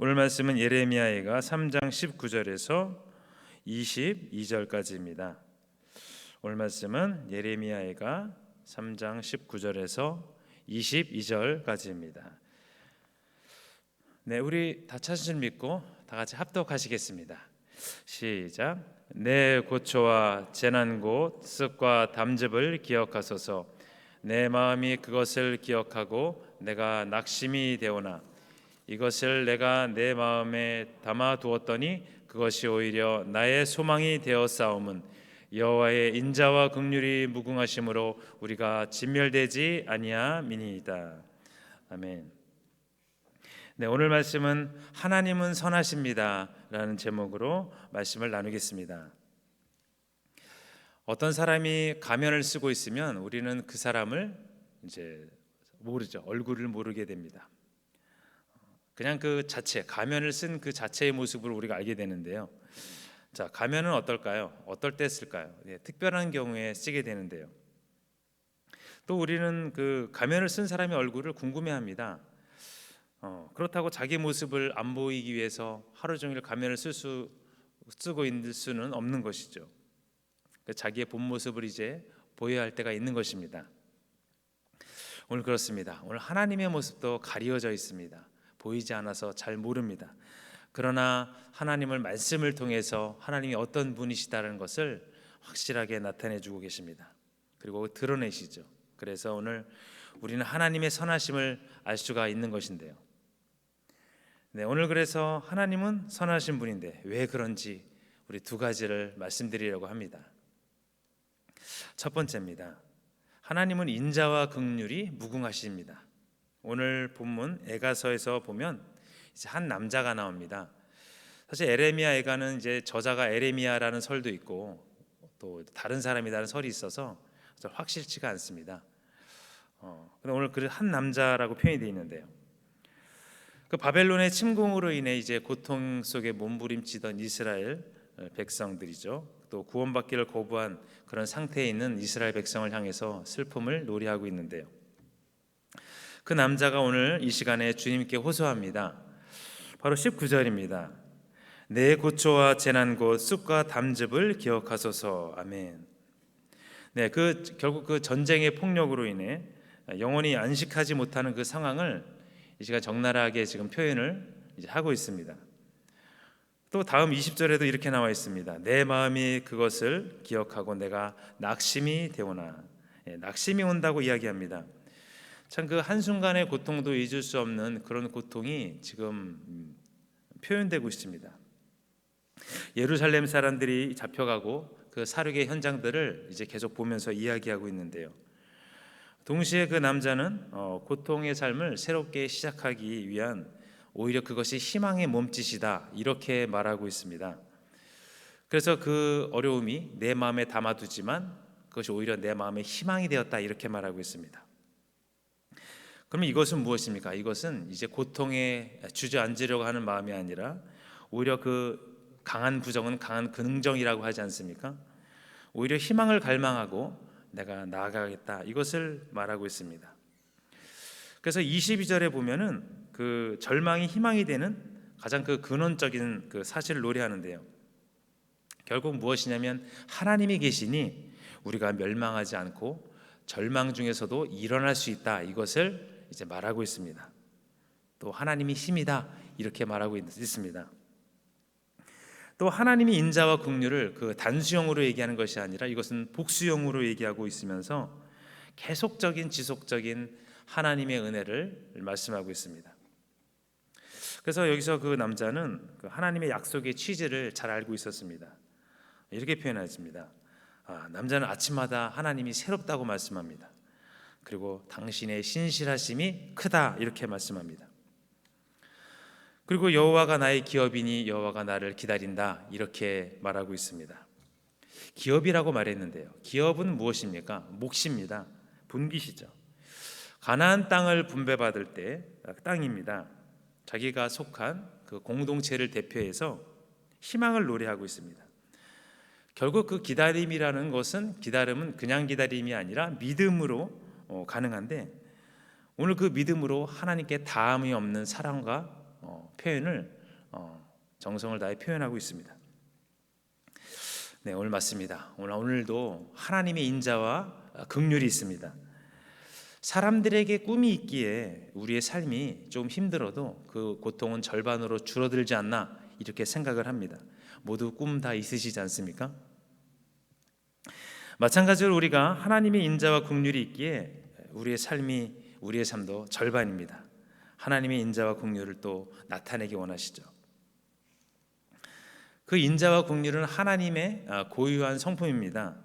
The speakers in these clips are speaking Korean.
오늘 말씀은 예레미야가 3장 19절에서 22절까지입니다. 오늘 말씀은 예레미야가 3장 19절에서 22절까지입니다. 네, 우리 다 찾으신 줄 믿고 다 같이 합독하시겠습니다. 시작. 내 고초와 재난 곧 쓱과 담즙을 기억하소서. 내 마음이 그것을 기억하고 내가 낙심이 되오나 이것을 내가 내 마음에 담아두었더니 그것이 오히려 나의 소망이 되었사옴은 여호와의 인자와 긍휼이 무궁하심으로 우리가 진멸되지 아니함이니이다. 아멘. 네, 오늘 말씀은 하나님은 선하십니다 라는 제목으로 말씀을 나누겠습니다. 어떤 사람이 가면을 쓰고 있으면 우리는 그 사람을 이제 모르죠. 얼굴을 모르게 됩니다. 그냥 그 자체, 가면을 쓴 그 자체의 모습을 우리가 알게 되는데요. 자, 가면은 어떨까요? 어떨 때 쓸까요? 특별한 경우에 쓰게 되는데요. 또 우리는 그 가면을 쓴 사람의 얼굴을 궁금해합니다. 그렇다고 자기 모습을 안 보이기 위해서 하루 종일 가면을 쓰고 있을 수는 없는 것이죠. 자기의 본 모습을 이제 보여야 할 때가 있는 것입니다. 오늘 그렇습니다. 오늘 하나님의 모습도 가리워져 있습니다. 보이지 않아서 잘 모릅니다. 그러나 하나님을 말씀을 통해서 하나님이 어떤 분이시다는 것을 확실하게 나타내 주고 계십니다. 그리고 드러내시죠. 그래서 오늘 우리는 하나님의 선하심을 알 수가 있는 것인데요. 네, 오늘 그래서 하나님은 선하신 분인데 왜 그런지 우리 두 가지를 말씀드리려고 합니다. 첫 번째입니다. 하나님은 인자와 긍휼이 무궁하십니다. 오늘 본문 에가서에서 보면 이제 한 남자가 나옵니다. 사실 에레미야 에가는 이제 저자가 에레미야라는 설도 있고 또 다른 사람이라는 설이 있어서 확실치가 않습니다. 근데 오늘 그 한 남자라고 표현이 되어 있는데요. 그 바벨론의 침공으로 인해 이제 고통 속에 몸부림치던 이스라엘 백성들이죠. 또 구원받기를 거부한 그런 상태에 있는 이스라엘 백성을 향해서 슬픔을 노래하고 있는데요. 그 남자가 오늘 이 시간에 주님께 호소합니다. 바로 19절입니다. 내 고초와 재난 곧 쑥과 담즙을 기억하소서. 아멘. 네, 결국 그 전쟁의 폭력으로 인해 영원히 안식하지 못하는 그 상황을 이 시간 적나라하게 지금 표현을 이제 하고 있습니다. 또 다음 20절에도 이렇게 나와 있습니다. 내 마음이 그것을 기억하고 내가 낙심이 되오나. 낙심이 온다고 이야기합니다. 참 그 한순간의 고통도 잊을 수 없는 그런 고통이 지금 표현되고 있습니다. 예루살렘 사람들이 잡혀가고 그 사륙의 현장들을 이제 계속 보면서 이야기하고 있는데요. 동시에 그 남자는 고통의 삶을 새롭게 시작하기 위한 오히려 그것이 희망의 몸짓이다 이렇게 말하고 있습니다. 그래서 그 어려움이 내 마음에 담아두지만 그것이 오히려 내 마음의 희망이 되었다 이렇게 말하고 있습니다. 그러면 이것은 무엇입니까? 이것은 이제 고통에 주저앉으려고 하는 마음이 아니라 오히려 그 강한 부정은 강한 긍정이라고 하지 않습니까? 오히려 희망을 갈망하고 내가 나아가겠다 이것을 말하고 있습니다. 그래서 22절에 보면은 그 절망이 희망이 되는 가장 그 근원적인 그 사실을 노래하는데요. 결국 무엇이냐면 하나님이 계시니 우리가 멸망하지 않고 절망 중에서도 일어날 수 있다 이것을 이제 말하고 있습니다. 또 하나님이 힘이다 이렇게 말하고 있습니다. 또 하나님이 인자와 긍휼을 그 단수형으로 얘기하는 것이 아니라 이것은 복수형으로 얘기하고 있으면서 계속적인 지속적인 하나님의 은혜를 말씀하고 있습니다. 그래서 여기서 그 남자는 그 하나님의 약속의 취지를 잘 알고 있었습니다. 이렇게 표현했습니다. 남자는 아침마다 하나님이 새롭다고 말씀합니다. 그리고 당신의 신실하심이 크다 이렇게 말씀합니다. 그리고 여호와가 나의 기업이니 여호와가 나를 기다린다 이렇게 말하고 있습니다. 기업이라고 말했는데요. 기업은 무엇입니까? 몫입니다. 분깃이죠. 가나안 땅을 분배받을 때 땅입니다. 자기가 속한 그 공동체를 대표해서 희망을 노래하고 있습니다. 결국 그 기다림이라는 것은 기다림은 그냥 기다림이 아니라 믿음으로 가능한데 오늘 그 믿음으로 하나님께 다함이 없는 사랑과 표현을 정성을 다해 표현하고 있습니다. 네, 오늘 맞습니다. 오늘도 하나님의 인자와 긍휼이 있습니다. 사람들에게 꿈이 있기에 우리의 삶이 좀 힘들어도 그 고통은 절반으로 줄어들지 않나 이렇게 생각을 합니다. 모두 꿈 다 있으시지 않습니까? 마찬가지로 우리가 하나님의 인자와 긍휼이 있기에 우리의 삶도 절반입니다. 하나님의 인자와 긍휼을 또 나타내기 원하시죠. 그 인자와 긍휼은 하나님의 고유한 성품입니다.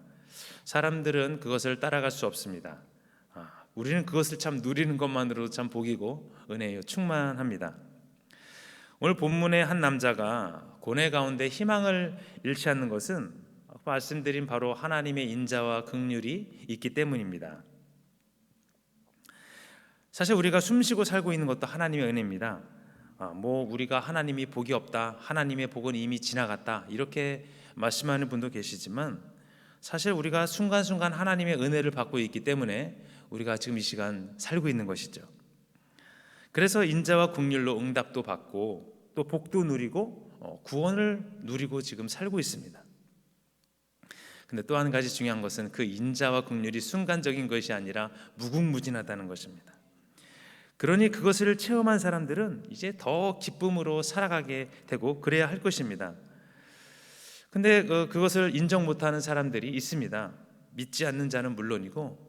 사람들은 그것을 따라갈 수 없습니다. 우리는 그것을 참 누리는 것만으로도 참 복이고 은혜요 충만합니다. 오늘 본문의 한 남자가 고뇌 가운데 희망을 잃지 않는 것은 말씀드린 바로 하나님의 인자와 긍휼이 있기 때문입니다. 사실 우리가 숨쉬고 살고 있는 것도 하나님의 은혜입니다. 우리가 하나님이 복이 없다, 하나님의 복은 이미 지나갔다 이렇게 말씀하는 분도 계시지만 사실 우리가 순간순간 하나님의 은혜를 받고 있기 때문에 우리가 지금 이 시간 살고 있는 것이죠. 그래서 인자와 긍휼로 응답도 받고 또 복도 누리고 구원을 누리고 지금 살고 있습니다. 근데 또 한 가지 중요한 것은 그 인자와 긍휼이 순간적인 것이 아니라 무궁무진하다는 것입니다. 그러니 그것을 체험한 사람들은 이제 더 기쁨으로 살아가게 되고 그래야 할 것입니다. 근데 그것을 인정 못하는 사람들이 있습니다. 믿지 않는 자는 물론이고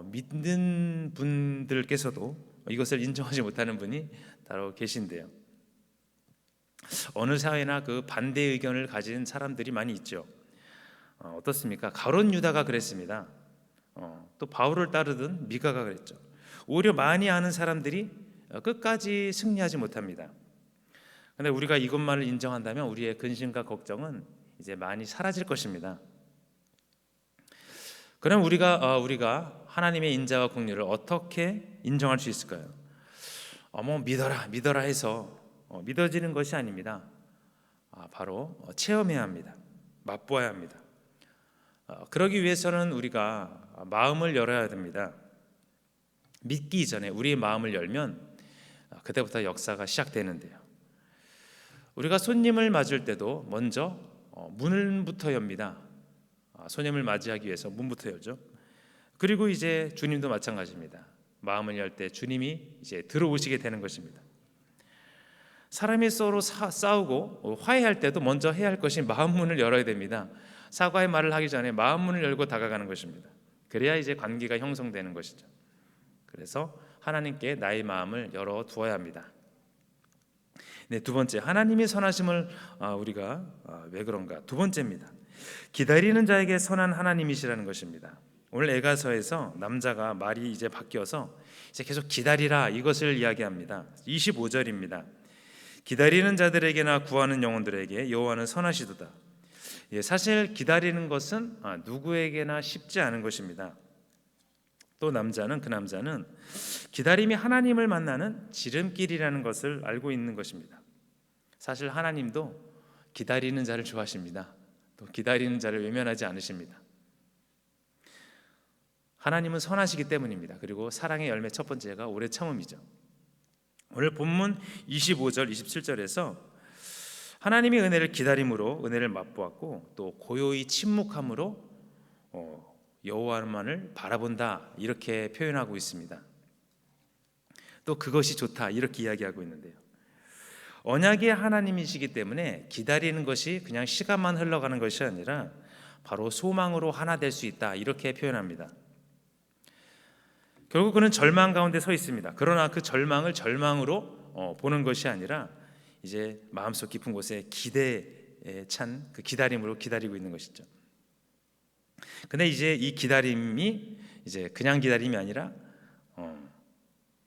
믿는 분들께서도 이것을 인정하지 못하는 분이 따로 계신데요. 어느 사회나 그 반대 의견을 가진 사람들이 많이 있죠. 어떻습니까? 가룟 유다가 그랬습니다. 또 바울을 따르던 미가가 그랬죠. 오히려 많이 아는 사람들이 끝까지 승리하지 못합니다. 그런데 우리가 이것만을 인정한다면 우리의 근심과 걱정은 이제 많이 사라질 것입니다. 그럼 우리가 하나님의 인자와 긍휼을 어떻게 인정할 수 있을까요? 믿어라 해서 믿어지는 것이 아닙니다. 바로 체험해야 합니다. 맛보아야 합니다. 그러기 위해서는 우리가 마음을 열어야 됩니다. 믿기 전에 우리의 마음을 열면 그때부터 역사가 시작되는데요. 우리가 손님을 맞을 때도 먼저 문부터 엽니다. 손님을 맞이하기 위해서 문부터 열죠. 그리고 이제 주님도 마찬가지입니다. 마음을 열 때 주님이 이제 들어오시게 되는 것입니다. 사람이 서로 싸우고 화해할 때도 먼저 해야 할 것이 마음 문을 열어야 됩니다. 사과의 말을 하기 전에 마음 문을 열고 다가가는 것입니다. 그래야 이제 관계가 형성되는 것이죠. 그래서 하나님께 나의 마음을 열어 두어야 합니다. 네, 두 번째, 하나님의 선하심을 우리가 왜 그런가? 두 번째입니다. 기다리는 자에게 선한 하나님이시라는 것입니다. 오늘 에가서에서 남자가 말이 이제 바뀌어서 이제 계속 기다리라 이것을 이야기합니다. 25절입니다. 기다리는 자들에게나 구하는 영혼들에게 여호와는 선하시도다. 사실 기다리는 것은 누구에게나 쉽지 않은 것입니다. 또 그 남자는 기다림이 하나님을 만나는 지름길이라는 것을 알고 있는 것입니다. 사실 하나님도 기다리는 자를 좋아하십니다. 또 기다리는 자를 외면하지 않으십니다. 하나님은 선하시기 때문입니다. 그리고 사랑의 열매 첫 번째가 오래 참음이죠. 오늘 본문 25절 27절에서 하나님의 은혜를 기다림으로 은혜를 맛보았고 또 고요히 침묵함으로 여호와만을 바라본다 이렇게 표현하고 있습니다. 또 그것이 좋다 이렇게 이야기하고 있는데요. 언약의 하나님이시기 때문에 기다리는 것이 그냥 시간만 흘러가는 것이 아니라 바로 소망으로 하나 될 수 있다 이렇게 표현합니다. 결국 그는 절망 가운데 서 있습니다. 그러나 그 절망을 절망으로 보는 것이 아니라 이제 마음속 깊은 곳에 기대에 찬 그 기다림으로 기다리고 있는 것이죠. 근데 이제 이 기다림이 이제 그냥 기다림이 아니라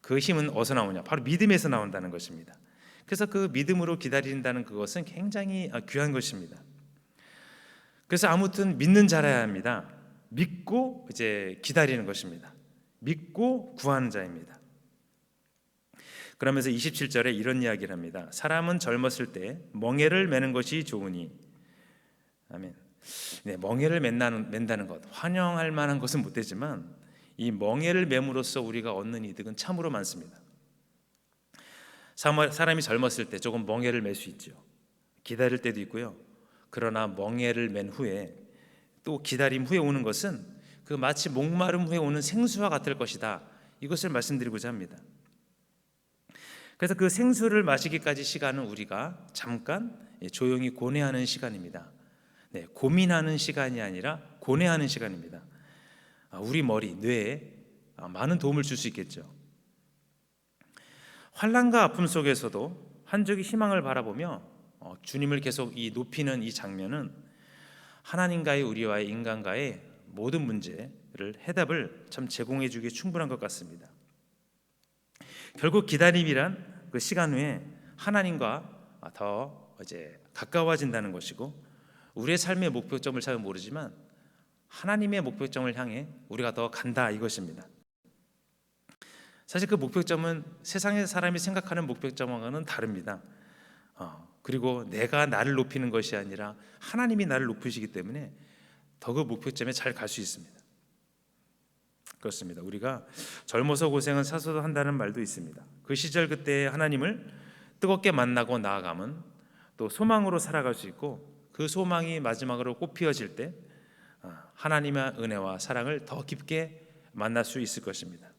그 힘은 어디서 나오냐? 바로 믿음에서 나온다는 것입니다. 그래서 그 믿음으로 기다린다는 그것은 굉장히 귀한 것입니다. 그래서 아무튼 믿는 자라야 합니다. 믿고 이제 기다리는 것입니다. 믿고 구하는 자입니다. 그러면서 27절에 이런 이야기를 합니다. 사람은 젊었을 때 멍에를 매는 것이 좋으니 아멘. 네, 멍에를 맨다는 것 환영할 만한 것은 못 되지만 이 멍에를 맴으로써 우리가 얻는 이득은 참으로 많습니다. 사람이 젊었을 때 조금 멍에를 맬 수 있죠. 기다릴 때도 있고요. 그러나 멍에를 맨 후에 또 기다림 후에 오는 것은 그 마치 목마름 후에 오는 생수와 같을 것이다. 이것을 말씀드리고자 합니다. 그래서 그 생수를 마시기까지 시간은 우리가 잠깐 조용히 고뇌하는 시간입니다. 네, 고민하는 시간이 아니라 고뇌하는 시간입니다. 우리 머리, 뇌에 많은 도움을 줄 수 있겠죠. 환난과 아픔 속에서도 한 적이 희망을 바라보며 주님을 계속 높이는 이 장면은 하나님과의 우리와의 인간과의 모든 문제를 해답을 참 제공해 주기에 충분한 것 같습니다. 결국 기다림이란 그 시간 후에 하나님과 더 가까워진다는 것이고, 우리의 삶의 목표점을 잘 모르지만 하나님의 목표점을 향해 우리가 더 간다 이것입니다. 사실 그 목표점은 세상의 사람이 생각하는 목표점과는 다릅니다. 그리고 내가 나를 높이는 것이 아니라 하나님이 나를 높이시기 때문에 더 그 목표점에 잘 갈 수 있습니다. 그렇습니다. 우리가 젊어서 고생은 사서도 한다는 말도 있습니다. 그 시절 그때 하나님을 뜨겁게 만나고 나아가면 또 소망으로 살아갈 수 있고, 그 소망이 마지막으로 꽃피어질 때 하나님의 은혜와 사랑을 더 깊게 만날 수 있을 것입니다.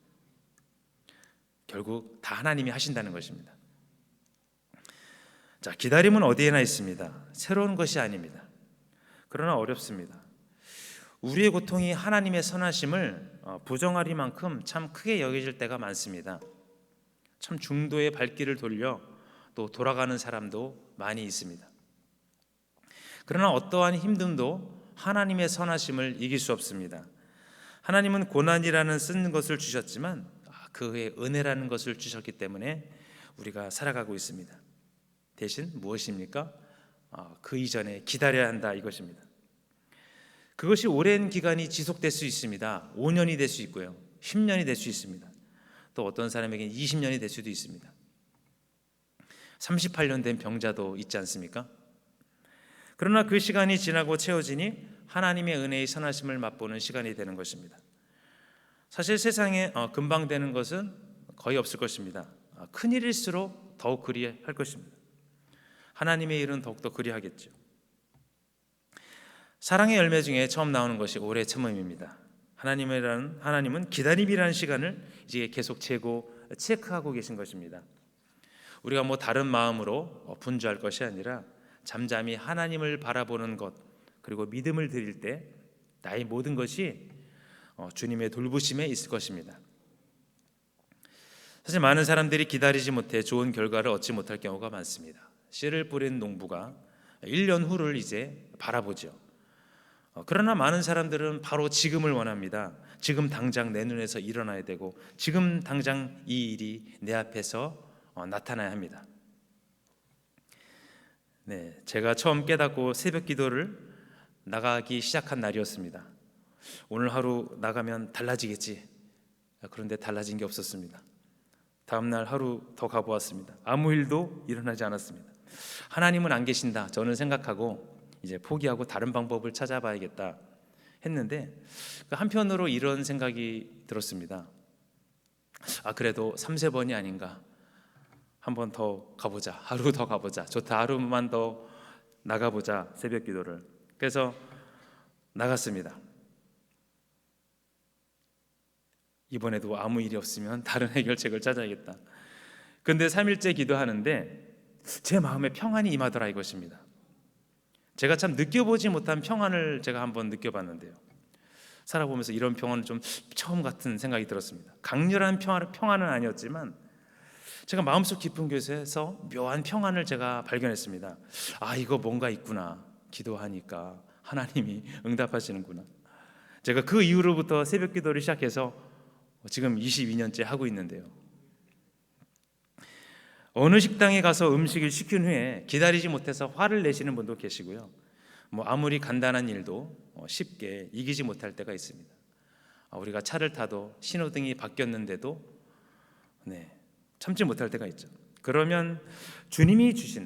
결국 다 하나님이 하신다는 것입니다. 자, 기다림은 어디에나 있습니다. 새로운 것이 아닙니다. 그러나 어렵습니다. 우리의 고통이 하나님의 선하심을 부정하리만큼 참 크게 여겨질 때가 많습니다. 참 중도의 발길을 돌려 또 돌아가는 사람도 많이 있습니다. 그러나 어떠한 힘듦도 하나님의 선하심을 이길 수 없습니다. 하나님은 고난이라는 쓴 것을 주셨지만 그의 은혜라는 것을 주셨기 때문에 우리가 살아가고 있습니다. 대신 무엇입니까? 그 이전에 기다려야 한다 이것입니다. 그것이 오랜 기간이 지속될 수 있습니다. 5년이 될 수 있고요, 10년이 될 수 있습니다. 또 어떤 사람에게는 20년이 될 수도 있습니다. 38년 된 병자도 있지 않습니까? 그러나 그 시간이 지나고 채워지니 하나님의 은혜의 선하심을 맛보는 시간이 되는 것입니다. 사실 세상에 금방 되는 것은 거의 없을 것입니다. 큰일일수록 더욱 그리할 것입니다. 하나님의 일은 더욱더 그리하겠죠. 사랑의 열매 중에 처음 나오는 것이 오래 참음입니다. 하나님은 기다림이라는 시간을 이제 계속 체크하고 계신 것입니다. 우리가 다른 마음으로 분주할 것이 아니라 잠잠히 하나님을 바라보는 것, 그리고 믿음을 드릴 때 나의 모든 것이 주님의 돌보심에 있을 것입니다. 사실 많은 사람들이 기다리지 못해 좋은 결과를 얻지 못할 경우가 많습니다. 씨를 뿌린 농부가 1년 후를 이제 바라보죠. 그러나 많은 사람들은 바로 지금을 원합니다. 지금 당장 내 눈에서 일어나야 되고, 지금 당장 이 일이 내 앞에서 나타나야 합니다. 네, 제가 처음 깨닫고 새벽 기도를 나가기 시작한 날이었습니다. 오늘 하루 나가면 달라지겠지. 그런데 달라진 게 없었습니다. 다음날 하루 더 가보았습니다. 아무 일도 일어나지 않았습니다. 하나님은 안 계신다 저는 생각하고 이제 포기하고 다른 방법을 찾아봐야겠다 했는데, 한편으로 이런 생각이 들었습니다. 그래도 3-4번이 아닌가, 한 번 더 가보자, 하루 더 가보자, 좋다, 하루만 더 나가보자, 새벽 기도를. 그래서 나갔습니다. 이번에도 아무 일이 없으면 다른 해결책을 찾아야겠다. 근데 3일째 기도하는데 제 마음에 평안이 임하더라 이것입니다. 제가 참 느껴보지 못한 평안을 제가 한번 느껴봤는데요, 살아보면서 이런 평안은 좀 처음 같은 생각이 들었습니다. 강렬한 평안은 아니었지만 제가 마음속 깊은 곳에서 묘한 평안을 제가 발견했습니다. 이거 뭔가 있구나, 기도하니까 하나님이 응답하시는구나. 제가 그 이후로부터 새벽 기도를 시작해서 지금 22년째 하고 있는데요, 어느 식당에 가서 음식을 시킨 후에 기다리지 못해서 화를 내시는 분도 계시고요, 아무리 간단한 일도 쉽게 이기지 못할 때가 있습니다. 우리가 차를 타도 신호등이 바뀌었는데도 참지 못할 때가 있죠. 그러면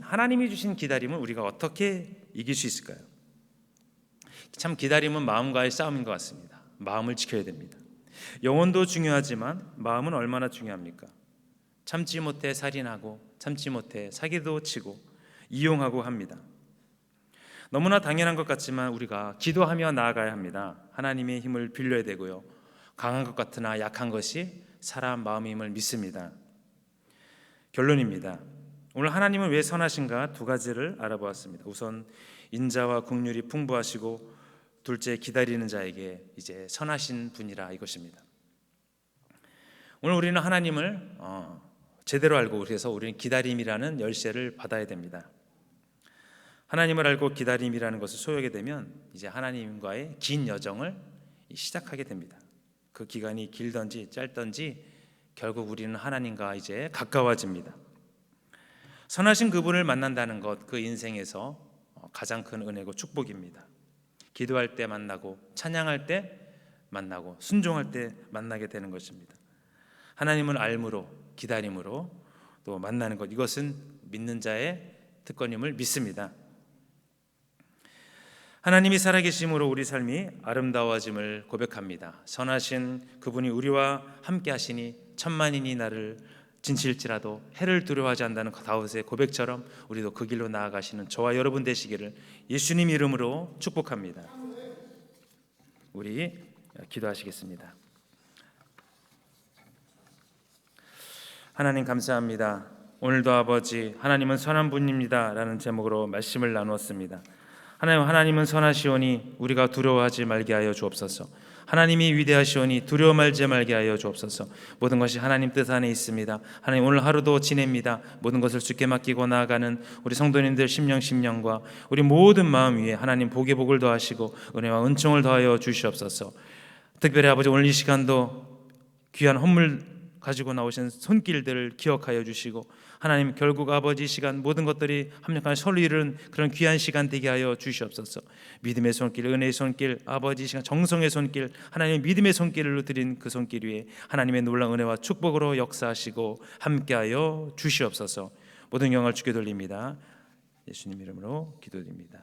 하나님이 주신 기다림은 우리가 어떻게 이길 수 있을까요? 참 기다림은 마음과의 싸움인 것 같습니다. 마음을 지켜야 됩니다. 영혼도 중요하지만 마음은 얼마나 중요합니까? 참지 못해 살인하고 참지 못해 사기도 치고 이용하고 합니다. 너무나 당연한 것 같지만 우리가 기도하며 나아가야 합니다. 하나님의 힘을 빌려야 되고요. 강한 것 같으나 약한 것이 사람 마음임을 믿습니다. 결론입니다. 오늘 하나님은 왜 선하신가 두 가지를 알아보았습니다. 우선 인자와 긍휼이 풍부하시고 둘째 기다리는 자에게 이제 선하신 분이라 이것입니다. 오늘 우리는 하나님을 제대로 알고 그래서 우리는 기다림이라는 열쇠를 받아야 됩니다. 하나님을 알고 기다림이라는 것을 소유하게 되면 이제 하나님과의 긴 여정을 시작하게 됩니다. 그 기간이 길든지 짧든지 결국 우리는 하나님과 이제 가까워집니다. 선하신 그분을 만난다는 것, 그 인생에서 가장 큰 은혜고 축복입니다. 기도할 때 만나고 찬양할 때 만나고 순종할 때 만나게 되는 것입니다. 하나님을 알므로 기다림으로 또 만나는 것, 이것은 믿는 자의 특권임을 믿습니다. 하나님이 살아계심으로 우리 삶이 아름다워짐을 고백합니다. 선하신 그분이 우리와 함께 하시니 천만인이 나를 진칠지라도 해를 두려워하지 않는다는 다윗의 고백처럼 우리도 그 길로 나아가시는 저와 여러분 되시기를 예수님 이름으로 축복합니다. 우리 기도하시겠습니다. 하나님 감사합니다. 오늘도 아버지 하나님은 선한 분입니다 라는 제목으로 말씀을 나누었습니다. 하나님은 선하시오니 우리가 두려워하지 말게 하여 주옵소서. 하나님이 위대하시오니 두려워 말지 말게 하여 주옵소서. 모든 것이 하나님 뜻 안에 있습니다. 하나님 오늘 하루도 지냅니다. 모든 것을 주께 맡기고 나아가는 우리 성도님들 심령과 우리 모든 마음 위에 하나님 복의 복을 더하시고 은혜와 은총을 더하여 주시옵소서. 특별히 아버지 오늘 이 시간도 귀한 헌물 가지고 나오신 손길들을 기억하여 주시고 하나님 결국 아버지 시간 모든 것들이 합력한 서로 이루는 그런 귀한 시간 되게 하여 주시옵소서. 믿음의 손길, 은혜의 손길, 아버지 시간 정성의 손길, 하나님의 믿음의 손길로 드린 그 손길 위에 하나님의 놀라운 은혜와 축복으로 역사하시고 함께하여 주시옵소서. 모든 영광을 주께 돌립니다. 예수님 이름으로 기도드립니다.